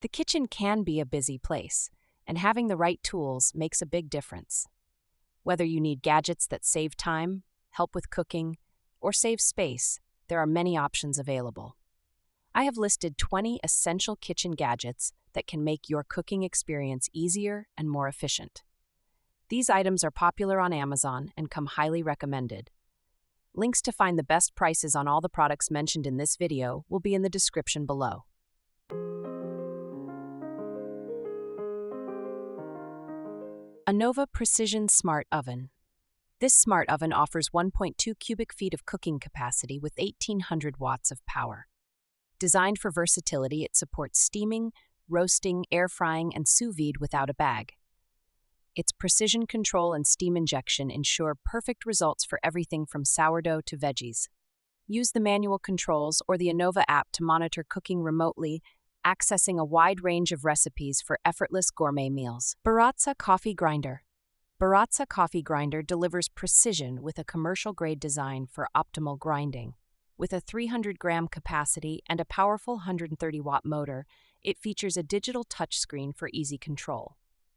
The kitchen can be a busy place, and having the right tools makes a big difference. Whether you need gadgets that save time, help with cooking, or save space, there are many options available. I have listed 20 essential kitchen gadgets that can make your cooking experience easier and more efficient. These items are popular on Amazon and come highly recommended. Links to find the best prices on all the products mentioned in this video will be in the description below. Anova Precision Smart Oven. This smart oven offers 1.2 cubic feet of cooking capacity with 1800 watts of power. Designed for versatility, it supports steaming, roasting, air frying, and sous vide without a bag. Its precision control and steam injection ensure perfect results for everything from sourdough to veggies. Use the manual controls or the Anova app to monitor cooking remotely, accessing a wide range of recipes for effortless gourmet meals. Baratza Coffee Grinder. Baratza Coffee Grinder delivers precision with a commercial-grade design for optimal grinding. With a 300-gram capacity and a powerful 130-watt motor, it features a digital touchscreen for easy control.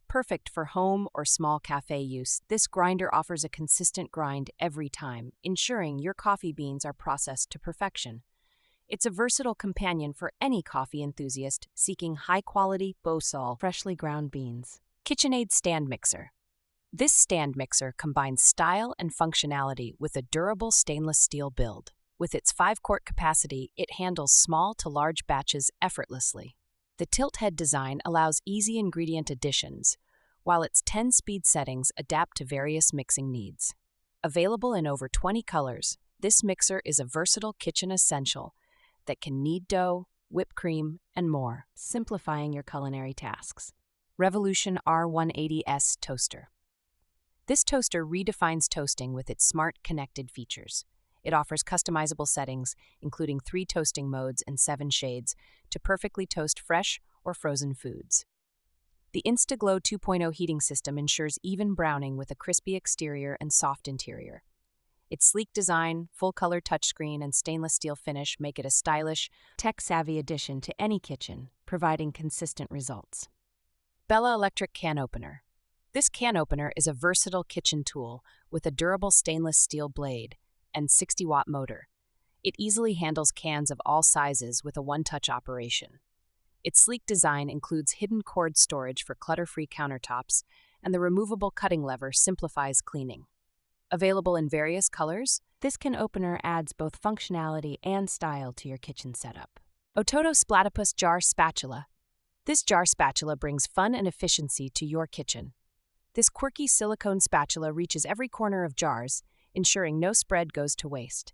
Perfect for home or small cafe use, this grinder offers a consistent grind every time, ensuring your coffee beans are processed to perfection. It's a versatile companion for any coffee enthusiast seeking high-quality, Bosal, freshly ground beans. KitchenAid Stand Mixer. This stand mixer combines style and functionality with a durable stainless steel build. With its 5-quart capacity, it handles small to large batches effortlessly. The tilt head design allows easy ingredient additions, while its 10-speed settings adapt to various mixing needs. Available in over 20 colors, this mixer is a versatile kitchen essential that can knead dough, whip cream, and more, simplifying your culinary tasks. Revolution R180S Toaster. This toaster redefines toasting with its smart, connected features. It offers customizable settings, including 3 toasting modes and 7 shades, to perfectly toast fresh or frozen foods. The InstaGlow 2.0 heating system ensures even browning with a crispy exterior and soft interior. Its sleek design, full-color touchscreen, and stainless steel finish make it a stylish, tech-savvy addition to any kitchen, providing consistent results. Bella Electric Can Opener. This can opener is a versatile kitchen tool with a durable stainless steel blade and 60-watt motor. It easily handles cans of all sizes with a one-touch operation. Its sleek design includes hidden cord storage for clutter-free countertops, and the removable cutting lever simplifies cleaning. Available in various colors, this can opener adds both functionality and style to your kitchen setup. Ototo Spaty Jar Spatula. This jar spatula brings fun and efficiency to your kitchen. This quirky silicone spatula reaches every corner of jars, ensuring no spread goes to waste.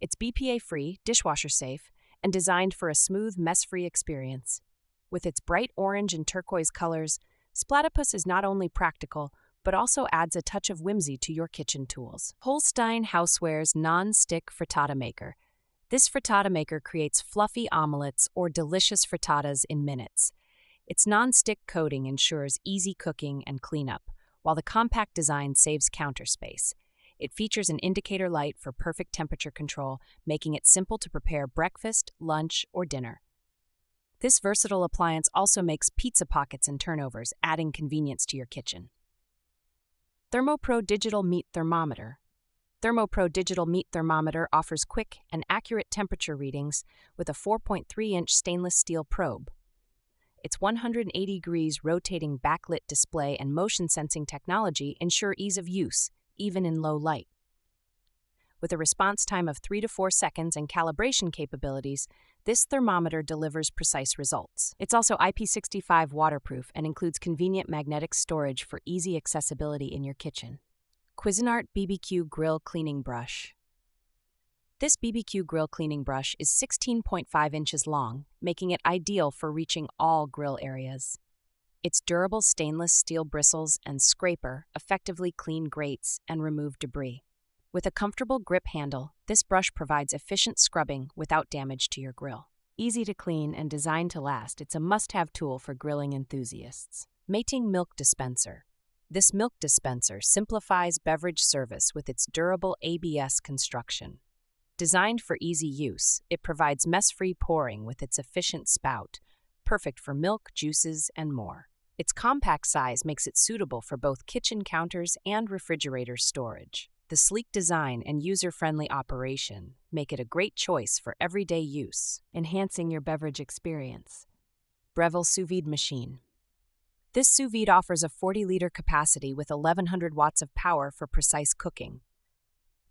It's BPA-free, dishwasher-safe, and designed for a smooth, mess-free experience. With its bright orange and turquoise colors, Splatipus is not only practical, but also adds a touch of whimsy to your kitchen tools. Holstein Housewares Non-Stick Frittata Maker. This frittata maker creates fluffy omelets or delicious frittatas in minutes. Its non-stick coating ensures easy cooking and cleanup, while the compact design saves counter space. It features an indicator light for perfect temperature control, making it simple to prepare breakfast, lunch, or dinner. This versatile appliance also makes pizza pockets and turnovers, adding convenience to your kitchen. Thermopro Digital Meat Thermometer. Thermopro Digital Meat Thermometer offers quick and accurate temperature readings with a 4.3-inch stainless steel probe. Its 180 degrees rotating backlit display and motion sensing technology ensure ease of use, even in low light. With a response time of 3 to 4 seconds and calibration capabilities, this thermometer delivers precise results. It's also IP65 waterproof and includes convenient magnetic storage for easy accessibility in your kitchen. Cuisinart BBQ Grill Cleaning Brush. This BBQ grill cleaning brush is 16.5 inches long, making it ideal for reaching all grill areas. Its durable stainless steel bristles and scraper effectively clean grates and remove debris. With a comfortable grip handle, this brush provides efficient scrubbing without damage to your grill. Easy to clean and designed to last, it's a must-have tool for grilling enthusiasts. Mating Milk Dispenser. This milk dispenser simplifies beverage service with its durable ABS construction. Designed for easy use, it provides mess-free pouring with its efficient spout, perfect for milk, juices, and more. Its compact size makes it suitable for both kitchen counters and refrigerator storage. The sleek design and user-friendly operation make it a great choice for everyday use, enhancing your beverage experience. Breville Sous Vide Machine. This sous vide offers a 40-liter capacity with 1100 watts of power for precise cooking.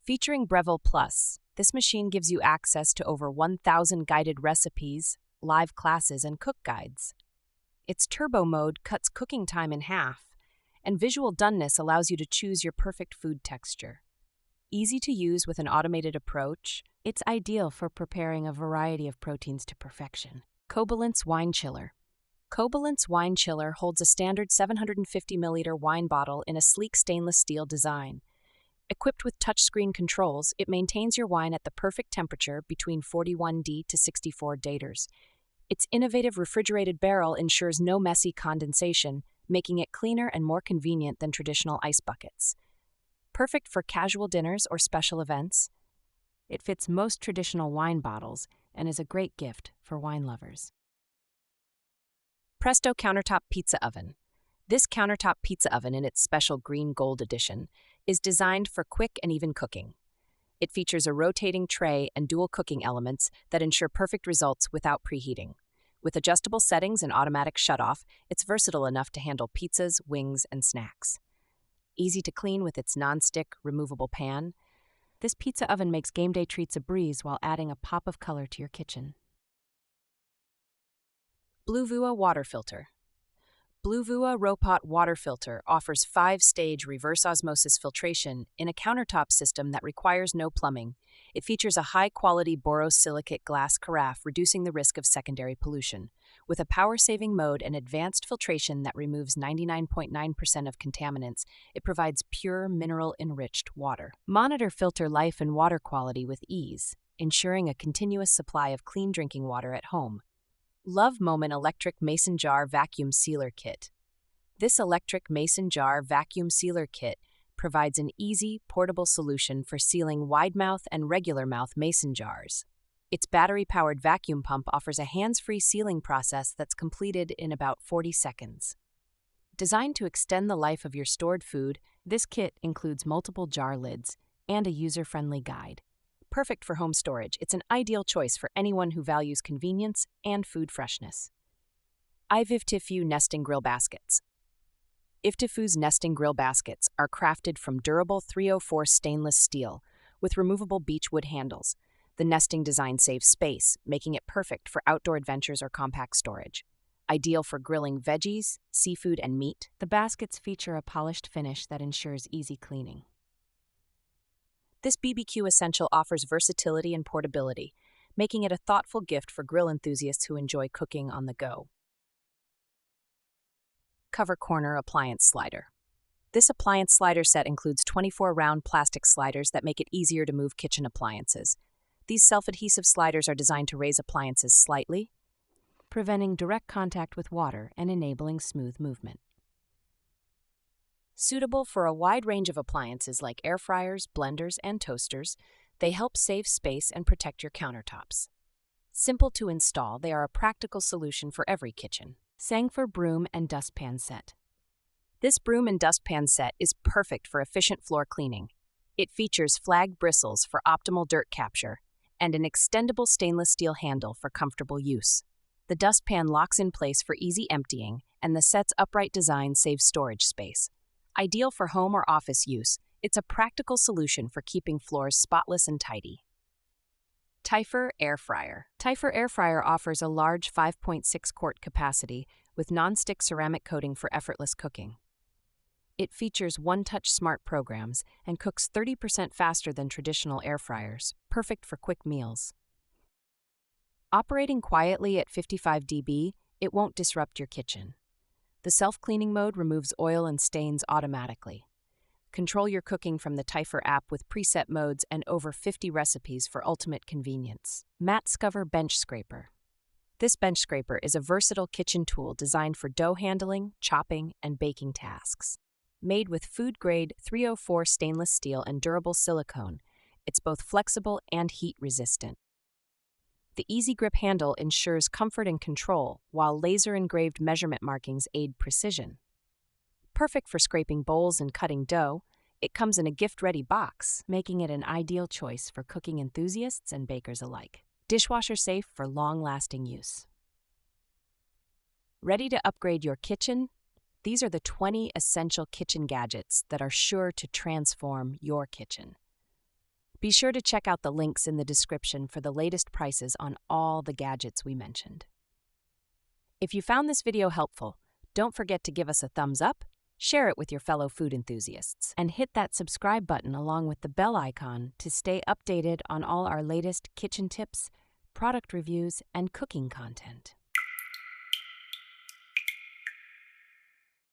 Featuring Breville Plus, this machine gives you access to over 1,000 guided recipes, live classes, and cook guides. Its turbo mode cuts cooking time in half, and visual doneness allows you to choose your perfect food texture. Easy to use with an automated approach, it's ideal for preparing a variety of proteins to perfection. Kobolent's Wine Chiller. Kobolent's Wine Chiller holds a standard 750 milliliter wine bottle in a sleek stainless steel design. Equipped with touchscreen controls, it maintains your wine at the perfect temperature between 41°C to 64°C. Its innovative refrigerated barrel ensures no messy condensation, making it cleaner and more convenient than traditional ice buckets. Perfect for casual dinners or special events, it fits most traditional wine bottles and is a great gift for wine lovers. Presto Countertop Pizza Oven. This countertop pizza oven in its special green gold edition is designed for quick and even cooking. It features a rotating tray and dual cooking elements that ensure perfect results without preheating. With adjustable settings and automatic shutoff, it's versatile enough to handle pizzas, wings, and snacks. Easy to clean with its nonstick, removable pan, this pizza oven makes game day treats a breeze while adding a pop of color to your kitchen. BlueVUA Water Filter. BlueVUA Robot Water Filter offers 5-stage reverse osmosis filtration in a countertop system that requires no plumbing. It features a high-quality borosilicate glass carafe, reducing the risk of secondary pollution. With a power-saving mode and advanced filtration that removes 99.9% of contaminants, it provides pure, mineral-enriched water. Monitor filter life and water quality with ease, ensuring a continuous supply of clean drinking water at home. Love Moment Electric Mason Jar Vacuum Sealer Kit. This electric mason jar vacuum sealer kit provides an easy, portable solution for sealing wide-mouth and regular-mouth mason jars. Its battery-powered vacuum pump offers a hands-free sealing process that's completed in about 40 seconds. Designed to extend the life of your stored food, this kit includes multiple jar lids and a user-friendly guide. Perfect for home storage, it's an ideal choice for anyone who values convenience and food freshness. Vivu Nesting Grill Baskets. Vivu's nesting grill baskets are crafted from durable 304 stainless steel with removable beechwood handles. The nesting design saves space, making it perfect for outdoor adventures or compact storage. Ideal for grilling veggies, seafood, and meat, the baskets feature a polished finish that ensures easy cleaning. This BBQ essential offers versatility and portability, making it a thoughtful gift for grill enthusiasts who enjoy cooking on the go. Cover Corner Appliance Slider. This appliance slider set includes 24 round plastic sliders that make it easier to move kitchen appliances. These self-adhesive sliders are designed to raise appliances slightly, preventing direct contact with water and enabling smooth movement. Suitable for a wide range of appliances like air fryers, blenders, and toasters, they help save space and protect your countertops. Simple to install, they are a practical solution for every kitchen. Sangfor Broom and Dustpan Set. This broom and dustpan set is perfect for efficient floor cleaning. It features flag bristles for optimal dirt capture and an extendable stainless steel handle for comfortable use. The dustpan locks in place for easy emptying, and the set's upright design saves storage space. Ideal for home or office use, it's a practical solution for keeping floors spotless and tidy. Tater Air Fryer. Tater Air Fryer offers a large 5.6-quart capacity with non-stick ceramic coating for effortless cooking. It features one-touch smart programs and cooks 30% faster than traditional air fryers, perfect for quick meals. Operating quietly at 55 dB, it won't disrupt your kitchen. The self-cleaning mode removes oil and stains automatically. Control your cooking from the Tater app with preset modes and over 50 recipes for ultimate convenience. Mattc Bench Scraper. This bench scraper is a versatile kitchen tool designed for dough handling, chopping, and baking tasks. Made with food-grade 304 stainless steel and durable silicone, it's both flexible and heat-resistant. The easy grip handle ensures comfort and control, while laser-engraved measurement markings aid precision. Perfect for scraping bowls and cutting dough, it comes in a gift-ready box, making it an ideal choice for cooking enthusiasts and bakers alike. Dishwasher safe for long-lasting use. Ready to upgrade your kitchen? These are the 20 essential kitchen gadgets that are sure to transform your kitchen. Be sure to check out the links in the description for the latest prices on all the gadgets we mentioned. If you found this video helpful, don't forget to give us a thumbs up, share it with your fellow food enthusiasts, and hit that subscribe button along with the bell icon to stay updated on all our latest kitchen tips, product reviews, and cooking content.